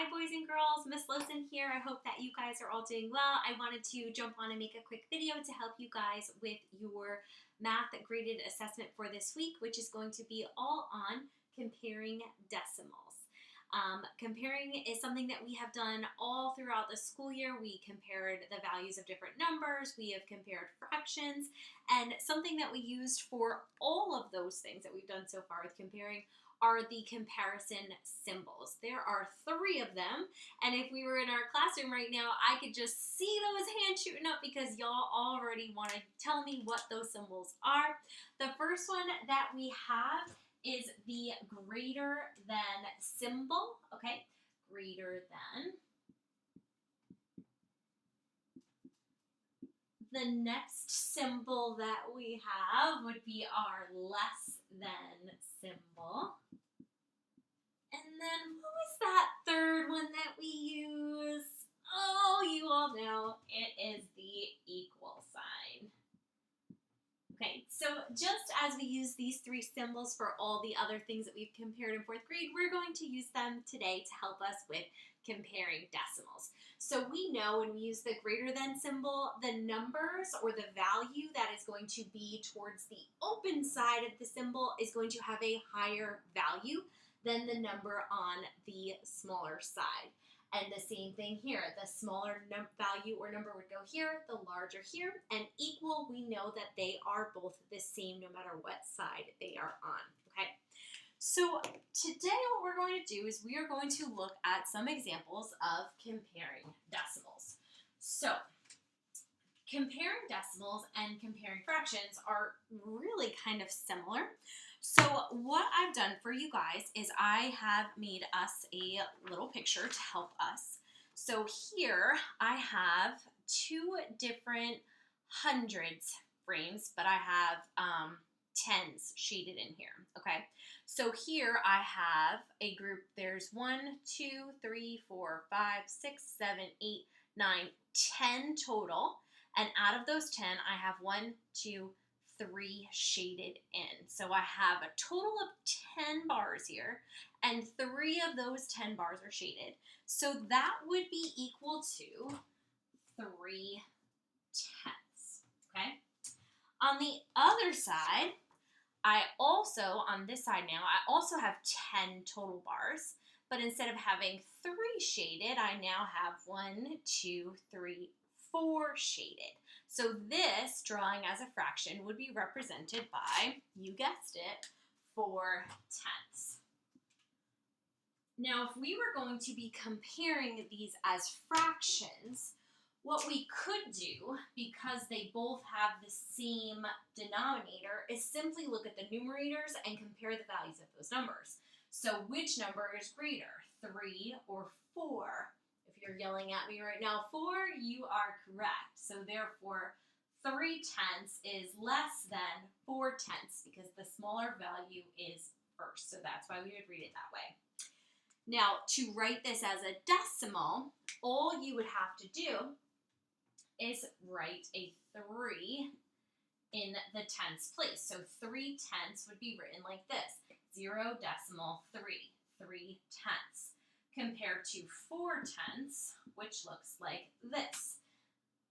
Hi boys and girls, Miss Lawson here. I hope that you guys are all doing well. I wanted to jump on and make a quick video to help you guys with your math graded assessment for this week, which is going to be all on comparing decimals. Comparing is something that we have done all throughout the school year. We compared the values of different numbers, we have compared fractions, and something that we used for all of those things that we've done so far with comparing are the comparison symbols. There are 3 of them, and if we were in our classroom right now, I could just see those hands shooting up because y'all already want to tell me what those symbols are. The first one that we have is the greater than symbol, okay? Greater than. The next symbol that we have would be our less than symbol. And then what was that third one that we use? Oh, you all know it is the equal sign. Okay, so just as we use these 3 symbols for all the other things that we've compared in 4th grade, we're going to use them today to help us with comparing decimals. So we know when we use the greater than symbol, the numbers or the value that is going to be towards the open side of the symbol is going to have a higher value than the number on the smaller side. And the same thing here. The smaller value or number would go here, the larger here, and equal, we know that they are both the same no matter what side they are on, okay? So today what we're going to do is we are going to look at some examples of comparing decimals. So comparing decimals and comparing fractions are really kind of similar. So what I've done for you guys is I have made us a little picture to help us. So here I have 2 different hundreds frames, but I have tens shaded in here, okay? So here I have a group, there's 1, 2, 3, 4, 5, 6, 7, 8, 9, 10 total. And out of those 10, I have 1, 2, 3 shaded in. So I have a total of 10 bars here, and 3 of those 10 bars are shaded. So that would be equal to 3 tenths, okay? On the other side, on this side now, I also have 10 total bars, but instead of having 3 shaded, I now have 1, 2, 3, 4 shaded. So this, drawing as a fraction, would be represented by, you guessed it, 4 tenths. Now, if we were going to be comparing these as fractions, what we could do, because they both have the same denominator, is simply look at the numerators and compare the values of those numbers. So which number is greater, 3 or 4? If you're yelling at me right now, 4, you are correct. So therefore, 3 tenths is less than 4 tenths because the smaller value is first. So that's why we would read it that way. Now, to write this as a decimal, all you would have to do is write a 3 in the tenths place. So 3 tenths would be written like this, 0.3, 3 tenths, compared to 4 tenths, which looks like this.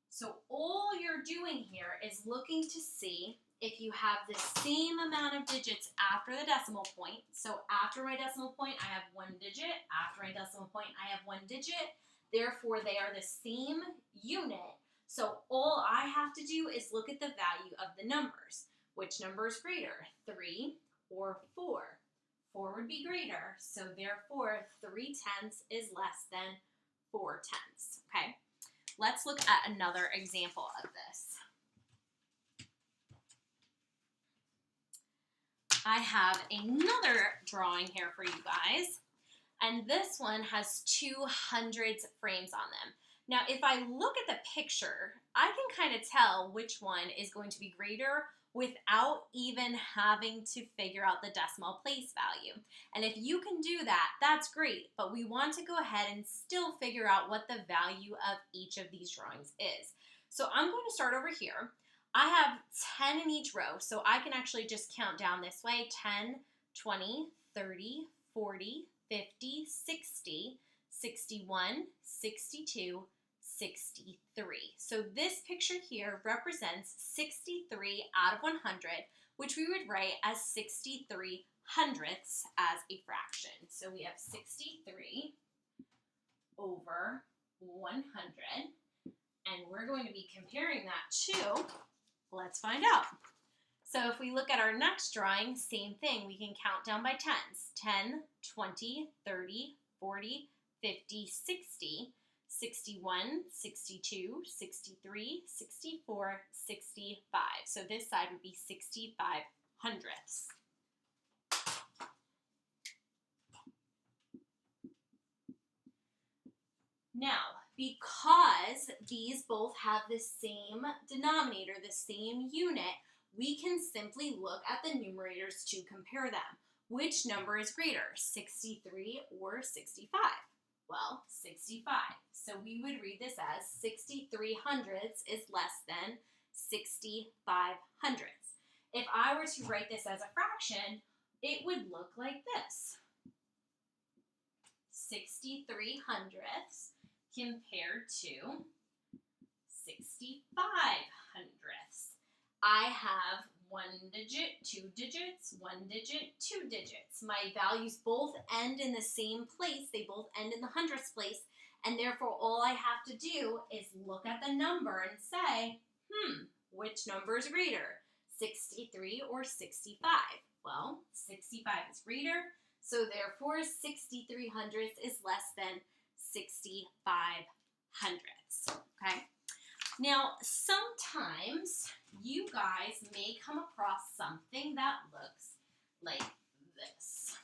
So all you're doing here is looking to see if you have the same amount of digits after the decimal point. So after my decimal point, I have 1 digit. After my decimal point, I have 1 digit. Therefore, they are the same unit. So all I have to do is look at the value of the numbers. Which number is greater, 3 or 4? 4 would be greater, so therefore 3 tenths is less than 4 tenths, okay? Let's look at another example of this. I have another drawing here for you guys, and this one has 200 frames on them. Now, if I look at the picture, I can kind of tell which one is going to be greater without even having to figure out the decimal place value. And if you can do that, that's great, but we want to go ahead and still figure out what the value of each of these drawings is. So I'm going to start over here. I have 10 in each row, so I can actually just count down this way, 10, 20, 30, 40, 50, 60, 61, 62, 63. So this picture here represents 63 out of 100, which we would write as 63 hundredths as a fraction. So we have 63 over 100, and we're going to be comparing that to, let's find out. So if we look at our next drawing, same thing. We can count down by tens. 10, 20, 30, 40, 50, 60, 61, 62, 63, 64, 65. So this side would be 65 hundredths. Now, because these both have the same denominator, the same unit, we can simply look at the numerators to compare them. Which number is greater, 63 or 65? Well, 65. So we would read this as 63 hundredths is less than 65 hundredths. If I were to write this as a fraction, it would look like this. 63 hundredths compared to 65 hundredths. I have 1 digit, 2 digits, 1 digit, 2 digits. My values both end in the same place. They both end in the hundredths place, and therefore all I have to do is look at the number and say, which number is greater, 63 or 65? Well, 65 is greater, so therefore 63 hundredths is less than 65 hundredths, okay? Now, sometimes you guys may come across something that looks like this.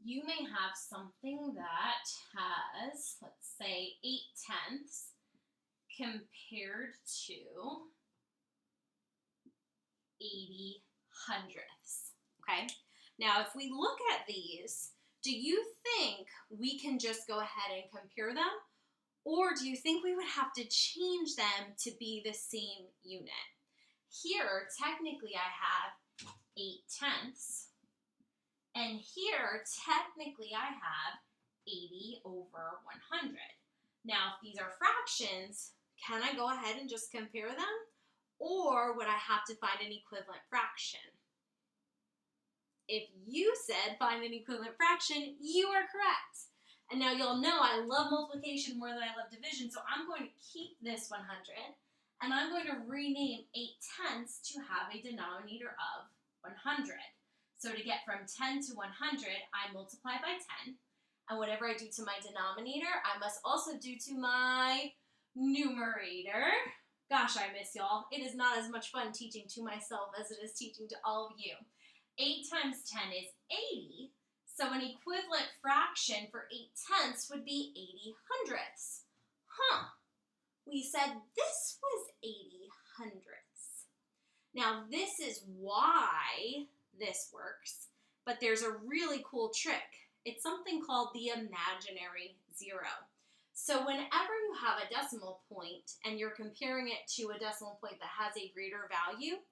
You may have something that has, let's say, 8/10 compared to 80 hundredths, okay? Now, if we look at these, do you think we can just go ahead and compare them? Or do you think we would have to change them to be the same unit? Here, technically, I have 8/10, and here, technically, I have 80 over 100. Now, if these are fractions, can I go ahead and just compare them? Or would I have to find an equivalent fraction? If you said find an equivalent fraction, you are correct. And now you'll know I love multiplication more than I love division, so I'm going to keep this 100, and I'm going to rename 8/10 to have a denominator of 100. So to get from 10 to 100, I multiply by 10, and whatever I do to my denominator, I must also do to my numerator. Gosh, I miss y'all. It is not as much fun teaching to myself as it is teaching to all of you. 8 times 10 is 80. So an equivalent fraction for 8/10 would be 80 hundredths. We said this was 80 hundredths. Now this is why this works, but there's a really cool trick. It's something called the imaginary zero. So whenever you have a decimal point and you're comparing it to a decimal point that has a greater value,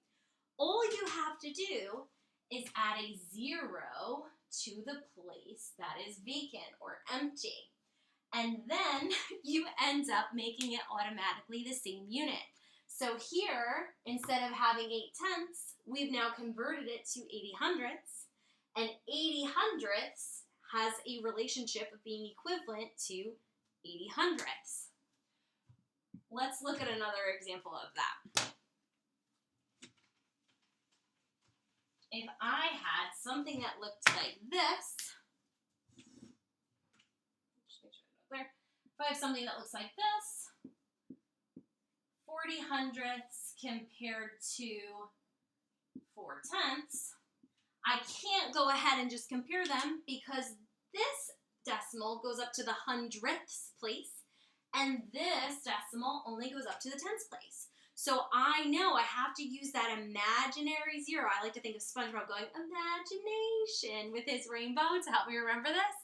all you have to do is add a 0 to the place that is vacant or empty. And then you end up making it automatically the same unit. So here, instead of having 8/10, we've now converted it to 80 hundredths. And 80 hundredths has a relationship of being equivalent to 80 hundredths. Let's look at another example of that. If I had something that looked like this, just make sure I go there. If I have something that looks like this, 40 hundredths compared to 4/10, I can't go ahead and just compare them because this decimal goes up to the hundredths place, and this decimal only goes up to the tenths place. So I know I have to use that imaginary 0. I like to think of SpongeBob going, imagination, with his rainbow to help me remember this,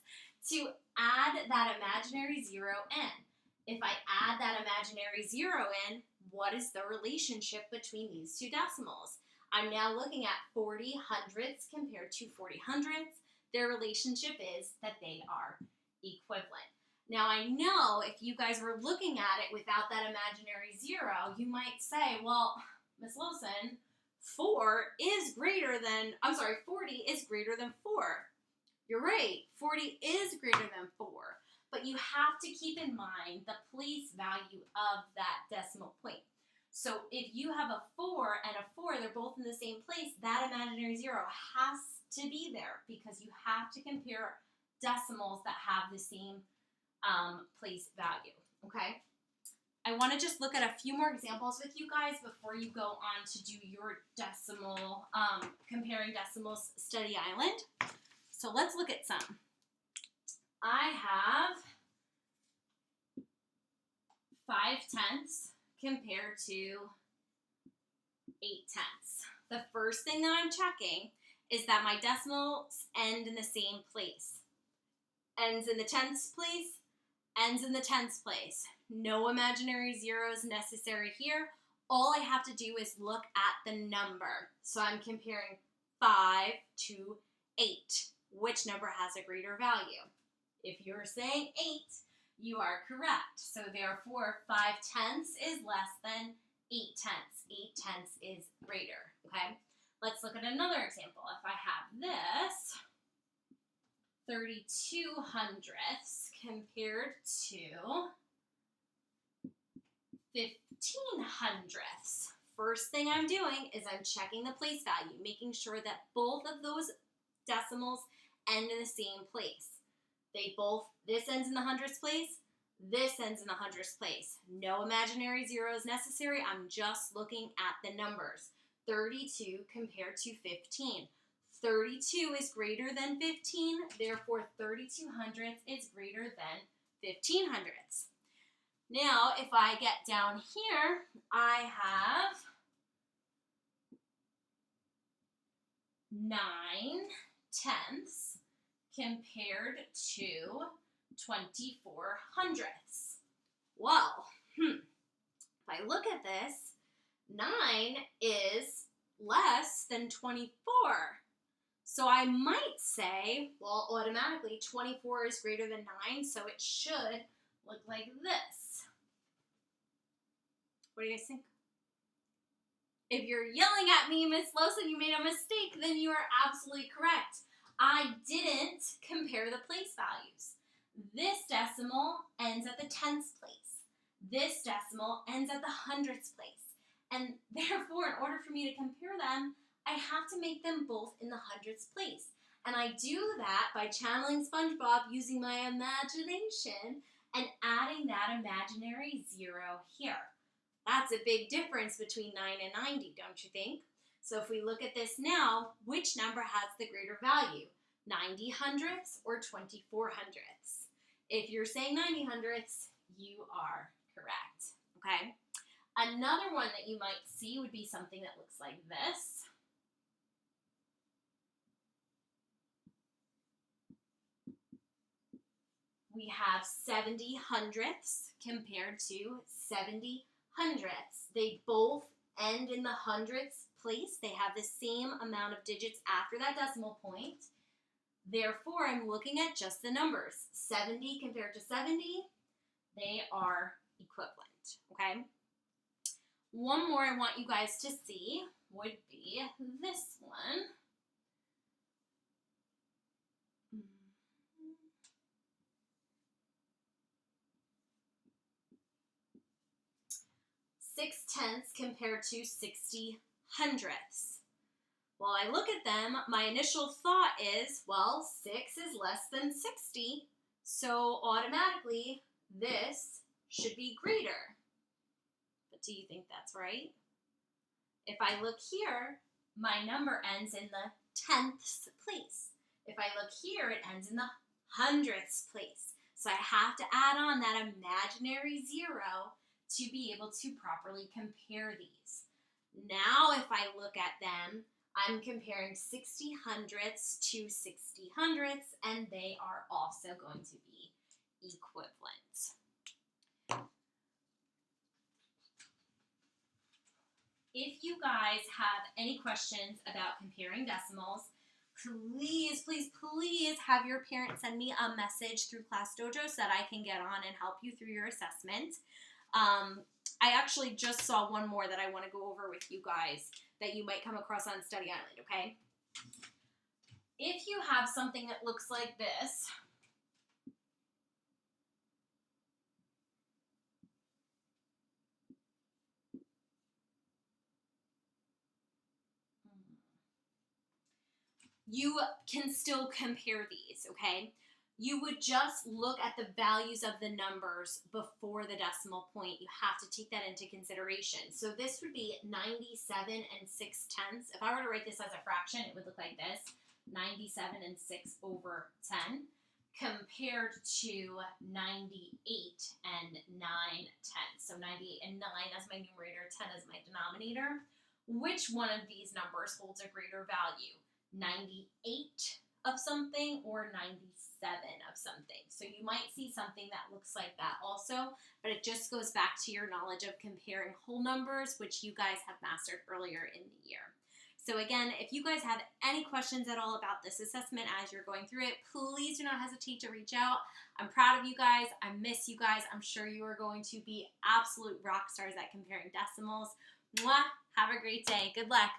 to add that imaginary 0 in. If I add that imaginary 0 in, what is the relationship between these two decimals? I'm now looking at 40 hundredths compared to 40 hundredths. their relationship is that they are equivalent. Now, I know if you guys were looking at it without that imaginary zero, you might say, well, Miss Lawson, 40 is greater than 4. You're right, 40 is greater than 4. But you have to keep in mind the place value of that decimal point. So if you have a 4 and a 4, they're both in the same place, that imaginary zero has to be there because you have to compare decimals that have the same place value, okay? I want to just look at a few more examples with you guys before you go on to do your decimal, comparing decimals study island. So let's look at some. I have 5/10 compared to 8/10. The first thing that I'm checking is that my decimals end in the same place. Ends in the tenths place, ends in the tenths place. No imaginary zeros necessary here. All I have to do is look at the number. So I'm comparing 5 to 8. Which number has a greater value? If you're saying 8, you are correct. So therefore, 5/10 is less than 8/10. 8/10 is greater, okay? Let's look at another example. If I have this, 32/100 compared to 15/100. First thing I'm doing is I'm checking the place value, making sure that both of those decimals end in the same place. This ends in the hundredths place, this ends in the hundredths place. No imaginary zeros necessary. I'm just looking at the numbers. 32 compared to 15. 32 is greater than 15, therefore 32/100 is greater than 15/100. Now, if I get down here, I have 9/10 compared to 24/100. Well, if I look at this, 9 is less than 24. So I might say, well, automatically 24 is greater than 9, so it should look like this. What do you guys think? If you're yelling at me, Miss Lawson, you made a mistake, then you are absolutely correct. I didn't compare the place values. This decimal ends at the tenths place. This decimal ends at the hundredths place. And therefore, in order for me to compare them, I have to make them both in the hundredths place. And I do that by channeling SpongeBob using my imagination and adding that imaginary zero here. That's a big difference between 9 and 90, don't you think? So if we look at this now, which number has the greater value? 90/100 or 24/100? If you're saying 90/100, you are correct, okay? Another one that you might see would be something that looks like this. We have 70/100 compared to 70/100. They both end in the hundredths place. They have the same amount of digits after that decimal point. Therefore, I'm looking at just the numbers. 70 compared to 70, they are equivalent, okay? One more I want you guys to see would be this one. 6/10 compared to 60/100. Well, I look at them, my initial thought is, well, 6 is less than 60, so automatically this should be greater. But do you think that's right? If I look here, my number ends in the tenths place. If I look here, it ends in the hundredths place. So I have to add on that imaginary zero to be able to properly compare these. Now, if I look at them, I'm comparing 60/100 to 60/100, and they are also going to be equivalent. If you guys have any questions about comparing decimals, please, please, please have your parents send me a message through Class Dojo so that I can get on and help you through your assessment. I actually just saw one more that I want to go over with you guys that you might come across on Study Island, okay? If you have something that looks like this, you can still compare these, okay? You would just look at the values of the numbers before the decimal point. You have to take that into consideration. So this would be 97 and 6/10. If I were to write this as a fraction, it would look like this. 97 and 6 over 10 compared to 98 and 9/10. So 98 and 9 as my numerator, 10 as my denominator. Which one of these numbers holds a greater value? 98 of something or 97 of something. So you might see something that looks like that also, but it just goes back to your knowledge of comparing whole numbers, which you guys have mastered earlier in the year. So again, if you guys have any questions at all about this assessment as you're going through it, please do not hesitate to reach out. I'm proud of you guys. I miss you guys. I'm sure you are going to be absolute rock stars at comparing decimals. Mwah! Have a great day. Good luck.